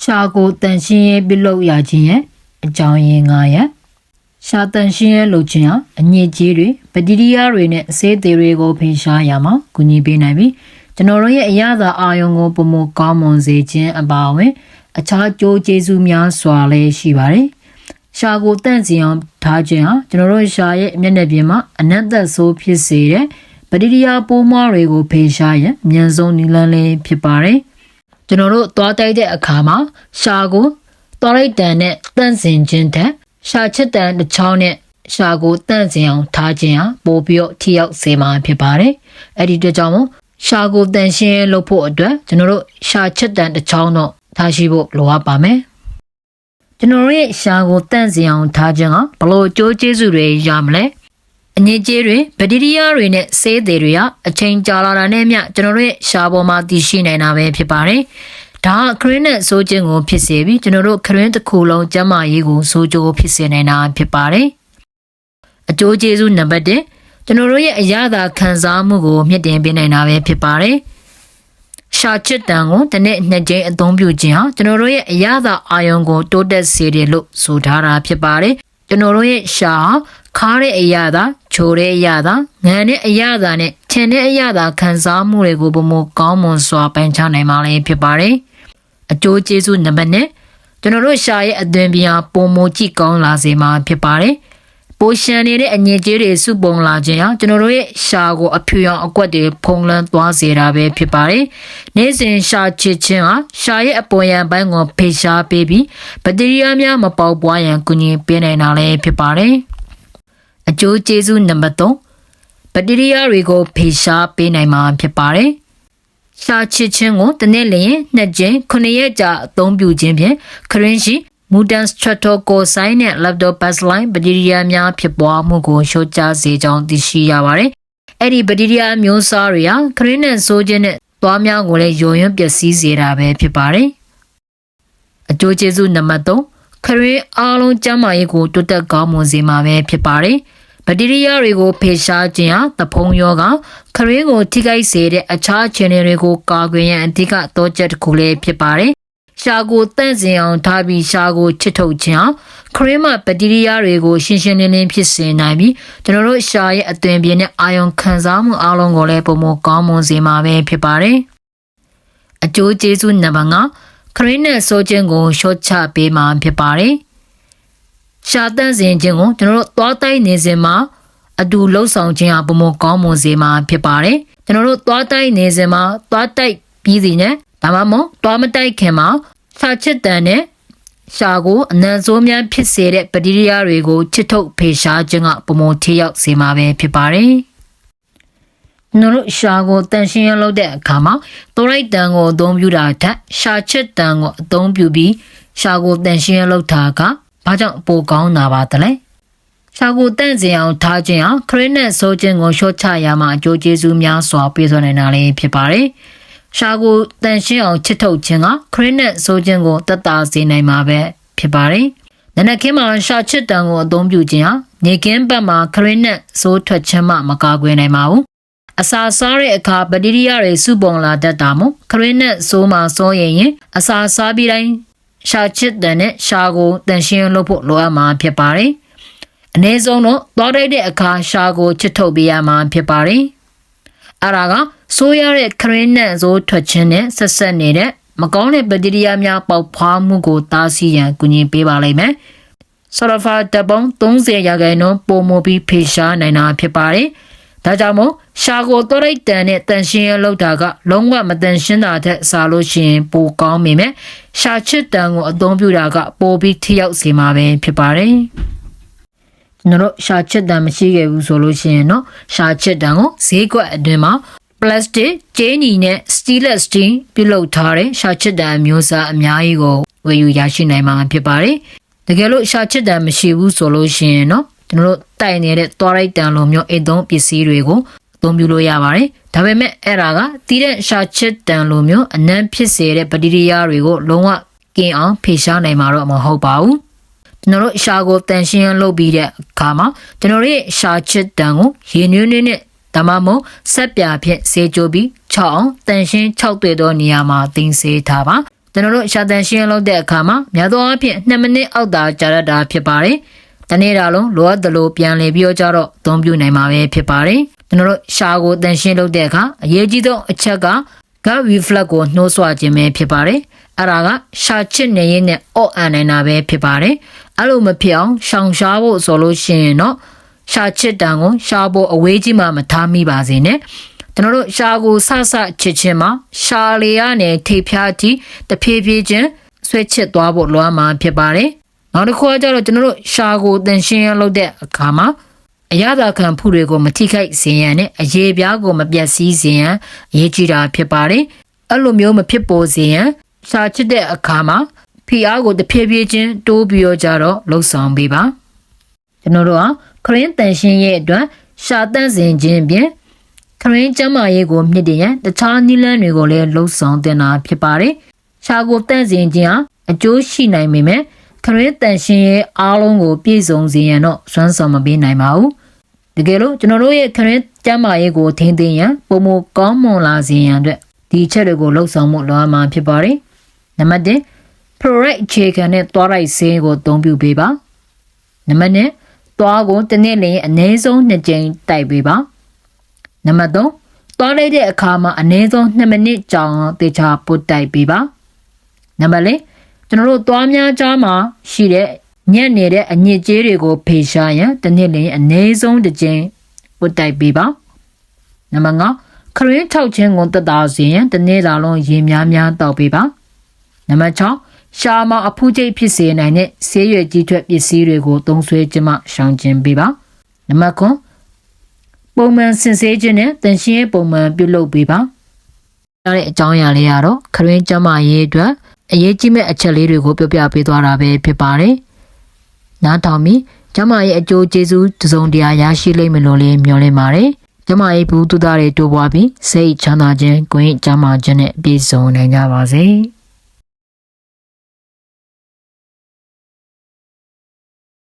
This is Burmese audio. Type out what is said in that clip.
ရှာကိုတန်ရှင်းရေးပြုလုပ်ရခြင်းရဲ့အကြောင်းရင်း9ရပ်ရှာတန်ရှင်းရေးလုပ်ခြင်းဟာအညစ်အကြေးတွေဘက်တီးရီးယားတွေနဲ့အဆေးသေးတွေကိုဖယ်ရှားရမှာကူညီပေးနိုင်ပြီးကျွန်တော်တို့ရဲ့အရသာအာရုံကိုပုံမကောင်းမွန်စေခြင်းအပါအဝင်အခြားကြိုးကျေးဇူးများစွာလည်းရှိပါတယ်ရှာကိုတန့်စင်အောင်ထားခြင်းဟာကျွန်တော်တို့ရှာရဲ့မျက်နှာပြင်မှာအနက်သက်ဆိုးဖြစ်စေတဲ့ဘက်တီးရီးယားပိုးမွှားတွေကိုဖယ်ရှားရန်အမြန်ဆုံးနည်းလမ်းလေးဖြစ်ပါတယ်ကျွန်တော်တို့သွားတိုက်တဲ့အခါမှာရှာကိုသွားလိုက်တန်နဲ့တန့်စင်ခြင်းထက်ရှာချက်တန်တစ်ချောင်းနဲ့ရှာကိုတန့်စင်အောင်ထားခြင်းဟာပိုပြီးတော့ထိရောက်စေမှာဖြစ်ပါတယ်အဲ့ဒီအတွက်ကြောင့်မို့ရှာကိုတန်ရှင်းလုပ်ဖို့အတွက်ကျွန်တော်တို့ရှာချက်တန်တစ်ချောင်းတော့ထားရှိဖို့လိုအပ်ပါမယ်ကျွန်တော်တို့ရဲ့ရှာကိုတန့်စင်အောင်ထားခြင်းကဘလို့ကြိုးကျေးဇူးတွေရမလဲအညစ်အကြေးတွေဘက်တီးရီးယားတွေနဲ့ဆေးတွေတွေကအချိန်ကြာလာတာနဲ့မျှကျွန်တော်တို့ရဲ့ရှာပေါ်မှာတည်ရှိနေတာပဲဖြစ်ပါတယ်ဒါကခရင်းနဲ့ဆိုးခြင်းကိုဖြစ်စေပြီးကျွန်တော်တို့ခရင်းတစ်ခုလုံးကျန်းမာရေးကိုဆိုးကျိုးဖြစ်စေနေတာဖြစ်ပါတယ်အကျိုးကျေးဇူးနံပါတ်1ကျွန်တော်တို့ရဲ့အရသာခံစားမှုကိုမြင့်တင်ပေးနိုင်တာပဲဖြစ်ပါတယ်ရှာချစ်တန်ကိုတစ်နေ့နှစ်ကြိမ်အသုံးပြုခြင်းဟာကျွန်တော်တို့ရဲ့အရသာအာရုံကိုတိုးတက်စေတယ်လို့ဆိုထားတာဖြစ်ပါတယ်ကျွန်တော်တို့ရဲ့ရှာခါတဲ့အရသာချိုတဲ့အရသာငန်တဲ့အရသာနဲ့ချင်တဲ့အရသာခံစားမှုတွေကိုပုံမကောင်းမွန်စွာပိုင်းခြားနိုင်မှာလည်းဖြစ်ပါတယ်အကျိုးကျေးဇူးနံပါတ်2ကျွန်တော်တို့ရှာရဲ့အသွင်ပြားပုံမကြည့်ကောင်းလာစေမှာဖြစ်ပါတယ်ပိုရှန်နေတဲ့အညစ်အကြေးတွေစုပုံလာခြင်းဟာကျွန်တော်တို့ရဲ့ရှာကိုအဖြူရောင်အကွက်တွေဖုံးလွှမ်းသွားစေတာပဲဖြစ်ပါတယ်။နေ့စဉ်ရှာချစ်ခြင်းဟာရှာရဲ့အပေါ်ယံပိုင်းကိုဖိရှားပေးပြီးဘက်တီးရီးယားများမပေါက်ပွားရန်ကူညီပေးနိုင်တာလည်းဖြစ်ပါတယ်။အကျိုးကျေးဇူးနံပါတ်3ဘက်တီးရီးယားတွေကိုဖိရှားပေးနိုင်မှာဖြစ်ပါတယ်။ရှာချစ်ခြင်းကိုတစ်နေ့လျင်2ကြိမ်9ရက်ကြာအသုံးပြုခြင်းဖြင့်ခရင်းရှိမူတန်စထရတိုကိုဆိုင်းနဲ့ Lactobacillus ဘက်တီးရီးယားများဖြစ်ပွားမှုကိုလျှော့ချစေကြောင်းသိရှိရပါတယ်။အဲ့ဒီဘက်တီးရီးယားမျိုးစားတွေဟာခရင်းနဲ့ဆိုးခြင်းနဲ့သွားများကိုလည်းယိုယွင်းပျက်စီးစေတာပဲဖြစ်ပါတယ်။အကျိုးကျေးဇူးနံပါတ်3ခရင်းအားလုံးကျန်းမာရေးကိုတိုးတက်ကောင်းမွန်စေမှာပဲဖြစ်ပါတယ်။ဘက်တီးရီးယားတွေကိုဖယ်ရှားခြင်းဟာသဖုံးရောဂါခရင်းကိုထိခိုက်စေတဲ့အခြားအခြေအနေတွေကိုကာကွယ်ရန်အဓိကတော့ချက်တစ်ခုလည်းဖြစ်ပါတယ်။ရှာကိုတန့်စင်အောင်ထားပြီးရှာကိုချစ်ထုတ်ခြင်းခရင်းမဘက်တီးရီးယားတွေကိုရှင်းရှင်းလင်းလင်းဖြစ်စေနိုင်ပြီးကျွန်တော်တို့ရှာရဲ့အသွင်ပြင်းနဲ့အာရုံခံစားမှုအလုံးကိုလည်းပုံမကောင်းမွန်စေမှာပဲဖြစ်ပါတယ်အကျိုးကျေးဇူးနံပါတ်5ခရင်းနဲ့ဆိုးခြင်းကိုရှော့ချပေးမှာဖြစ်ပါတယ်ရှာတန့်စင်ခြင်းကိုကျွန်တော်တို့သွားတိုက်နေစဉ်မှာအတူလှုပ်ဆောင်ခြင်းဟာပုံမကောင်းမွန်စေမှာဖြစ်ပါတယ်ကျွန်တော်တို့သွားတိုက်နေစဉ်မှာသွားတိုက်ပြီးစီနဲ့ဒါမှမဟုတ်သွားမတိုက်ခင်မှာရှာချစ်တန်နဲ့ရှာကိုအနံ့ဆိုးများဖြစ်စေတဲ့ဘက်တီးရီးယားတွေကိုချစ်ထုတ်ဖေရှားခြင်းကပုံမထိရောက်စေမှာပဲဖြစ်ပါတယ်။ကျွန်တော်ရှာကိုတန်ရှင်းရလုပ်တဲ့အခါမှာသောရိုက်တန်ကိုအသုံးပြုတာထက်ရှာချစ်တန်ကိုအသုံးပြုပြီးရှာကိုတန်ရှင်းရလုပ်တာကဘာကြောင့်ပိုကောင်းတာပါတလဲ။ရှာကိုတန့်စင်အောင်ထားခြင်းဟာခရင်းနဲ့ဆိုးခြင်းကိုလျှော့ချရမှာအကျိုးကျေးဇူးများစွာပေးစွမ်းနိုင်တာလည်းဖြစ်ပါတယ်။ရှာကိုတန်ရှင်းအောင်ချစ်ထုတ်ခြင်းကခရင်းနဲ့ဆိုးခြင်းကိုတက်တာစေနိုင်မှာပဲဖြစ်ပါတယ်။နနက်ခင်းမှာရှာချစ်တန်ကိုအသုံးပြုခြင်းဟာနေကင်းဘက်မှာခရင်းနဲ့ဆိုးထွက်ခြင်းမှမကာကွယ်နိုင်ပါဘူး။အစာစားတဲ့အခါဘက်တီးရီးယားတွေစုပုံလာတတ်တာမို့ခရင်းနဲ့ဆိုးမှာစောရင်အစာစားပြီးတိုင်းရှာချစ်တန်နဲ့ရှာကိုတန်ရှင်းလုပ်ဖို့လိုအပ်မှာဖြစ်ပါတယ်။အနည်းဆုံးတော့သွားတိုက်တဲ့အခါရှာကိုချစ်ထုတ်ပေးရမှာဖြစ်ပါတယ်။အဲ့ဒါကဆိုးရတဲ့ခရင်းနဲ့ဆိုးထွက်ခြင်းနဲ့ဆက်ဆက်နေတဲ့မကောင်းတဲ့ဘက်တီးရီးယားများပေါက်ဖွားမှုကိုတားဆီးရန်ကူညီပေးပါလိမ့်မယ်။ဆော်လဖာဓာတ်ပေါင်း30ရာခိုင်နှုန်းပိုမိုပြီးဖေရှားနိုင်တာဖြစ်ပါတယ်။ဒါကြောင့်မို့ရှာကိုသောရိတ်တန်နဲ့တန်ရှင်းရလုပ်တာကလုံးဝမတန်ရှင်းတာထက်စားလို့ရှိရင်ပိုကောင်းမိမယ်။ရှာချစ်တန်ကိုအသုံးပြုတာကပိုပြီးထိရောက်စေမှာပဲဖြစ်ပါတယ်။ကျွန်တော်ရှာချစ်တန်မရှိခဲ့ဘူးဆိုလို့ရှိရင်တော့ရှာချစ်တန်ကိုဈေးကွက်အတွင်းမှာပလတ်စတစ်ကျင်းနီနဲ့စတီးလက်စတင်းပြုလုပ်ထားတဲ့ရှာချစ်တန်မျိုးစားအများကြီးကိုဝယ်ယူရရှိနိုင်မှာဖြစ်ပါတယ်။တကယ်လို့ရှာချစ်တန်မရှိဘူးဆိုလို့ရှိရင်တော့ကျွန်တော်တို့တိုက်နေတဲ့သွားရိုက်တန်လိုမျိုးအိတ်သုံးပစ္စည်းတွေကိုအသုံးပြုလို့ရပါတယ်။ဒါပေမဲ့အဲ့ဒါကတီးတဲ့ရှာချစ်တန်လိုမျိုးအနံ့ဖြစ်စေတဲ့ဘက်တီးရီးယားတွေကိုလုံးဝကင်းအောင်ဖေရှားနိုင်မှာတော့မဟုတ်ပါဘူး။ကျွန်တော်တို့ရှာကိုတန်ရှင်းလုပ်ပြီးတဲ့အခါမှာကျွန်တော်ရဲ့ရှာချစ်တန်ကိုရေနွေးနွေးနဲ့ဒါမှမဟုတ်ဆက်ပြာဖြင့်ဆေးကြိုးပြီး6အောင်တန်ရှင်း6တွေ့သောနေရာမှာတင်ဆေးထားပါ ကျွန်တော်တို့ရှာတန်ရှင်းလုပ်တဲ့အခါမှာများသောအားဖြင့်2မိနစ်အောက်သာကြာတတ်တာဖြစ်ပါတယ်။တနေ့တာလုံးလိုအပ်သလိုပြန်လည်ပြီးတော့ကြတော့အသုံးပြုနိုင်မှာပဲဖြစ်ပါတယ်။ကျွန်တော်တို့ရှာကိုတန်ရှင်းလုပ်တဲ့အခါအရေးကြီးဆုံးအချက်ကgut reflex ကိုနှိုးဆွခြင်းပဲဖြစ်ပါတယ်။အဲ့ဒါကရှာချစ်နေရင်နဲ့အော့အန်နိုင်တာပဲဖြစ်ပါတယ်။အဲ့လိုမဖြစ်အောင်ရှောင်ရှားဖို့ဆိုလို့ရှိရင်တော့ရှာချစ်တန်ကိုရှာဖို့အဝေးကြီးမှမထားမိပါစေနဲ့။ကျွန်တော်တို့ရှာကိုဆဆချစ်ချင်းမှာရှာလေရနဲ့ထိပ်ဖြားတီတဖြည်းဖြည်းချင်းဆွဲချစ်သွားဖို့လိုအပ်မှာဖြစ်ပါတယ်။နောက်တစ်ခုကကျတော့ကျွန်တော်တို့ရှာကိုတန်ရှင်းရလုပ်တဲ့အခါမှာအရသာခံမှုတွေကိုမထိခိုက်စေရန်နဲ့အရေးပြားကိုမပြတ်စည်းစေရန်အရေးကြီးတာဖြစ်ပါတယ်။အဲ့လိုမျိုးမဖြစ်ပေါ်စေရန်ရှာချစ်တဲ့အခါမှာဖိအားကိုတဖြည်းဖြည်းချင်းတိုးပြီးတော့ကြတော့လှုပ်ဆောင်ပေးပါ။ကျွန်တော်တို့ကခရင်းတန်ရှင်းရဲ့အတွက်ရှာတန့်စင်ခြင်းပြင်ခရင်းကျမ်းမာရေးကိုမြင့်တင်ရန်တခြားနည်းလမ်းတွေကိုလည်းလှုပ်ဆောင်တင်တာဖြစ်ပါတယ်။ရှာကိုတန့်စင်ခြင်းဟာအကျိုးရှိနိုင်ပေမဲ့ခရင်းတန်ရှင်းရဲ့အားလုံးကိုပြည့်စုံစေရန်တော့စွမ်းဆောင်မပေးနိုင်ပါဘူး။တကယ်လို့ကျွန်တော်တို့ရဲ့ခရင်းကျမ်းမာရေးကိုထိန်းသိမ်းရန်ပုံမကောင်းမွန်လာစေရန်အတွက်ဒီချက်တွေကိုလှုပ်ဆောင်မှုလိုအပ်မှာဖြစ်ပါတယ်။နံပါတ်1 Pro-Right အခြေခံနဲ့သွားလိုက်ဆေးကိုအသုံးပြုပေးပါ။နံပါတ်2သွားကိုတစ်နေ့လျှင်အနည်းဆုံး2ကြိမ်တိုက်ပေးပါ။နံပါတ်3သွားလိုက်တဲ့အခါမှာအနည်းဆုံး2မိနစ်ကြာအောင်တေချာပုတ်တိုက်ပေးပါ။နံပါတ်4ကျွန်တော်တို့သွားများကြားမှာရှိတဲ့ညက်နေတဲ့အညစ်အကြေးတွေကိုဖေရှားရန်တစ်နေ့လျှင်အနည်းဆုံး2ကြိမ်ပုတ်တိုက်ပေးပါ။နံပါတ်5ခရင်းထောက်ခြင်းကိုတက်တာစေရန်တစ်နေ့သာလုံးရေများများတောက်ပေးပါ။နံပါတ်6ရှာမအဖူးကျိတ်ဖြစ်စေနိုင်တဲ့ဆေးရွက်ကြီးထွက်ပစ္စည်းတွေကိုသုံးစွဲခြင်းမှရှောင်ကျဉ်ပေးပါ။နံပါတ်9ပုံမှန်စင်ဆေးခြင်းနဲ့တန်ရှင်းရေးပုံမှန်ပြုလုပ်ပေးပါ။အဲ့ဒီအကြောင်းအရာလေးကတော့ခရင်းကျန်းမာရေးအတွက်အရေးကြီးမဲ့အချက်လေးတွေကိုပြောပြပေးသွားတာပဲဖြစ်ပါတယ်။နားထောင်ပြီးကျန်းမာရေးအကျိုးကျေးဇူးတစုံတရာရရှိလိမ့်မယ်လို့လည်းမျှော်လင့်ပါတယ်။ကျန်းမာရေးဘူးတူတာတွေတိုးပွားပြီးစိတ်ချမ်းသာခြင်းကိုယ်ကျန်းမာခြင်းနဲ့ပြည့်စုံနိုင်ကြပါစေ။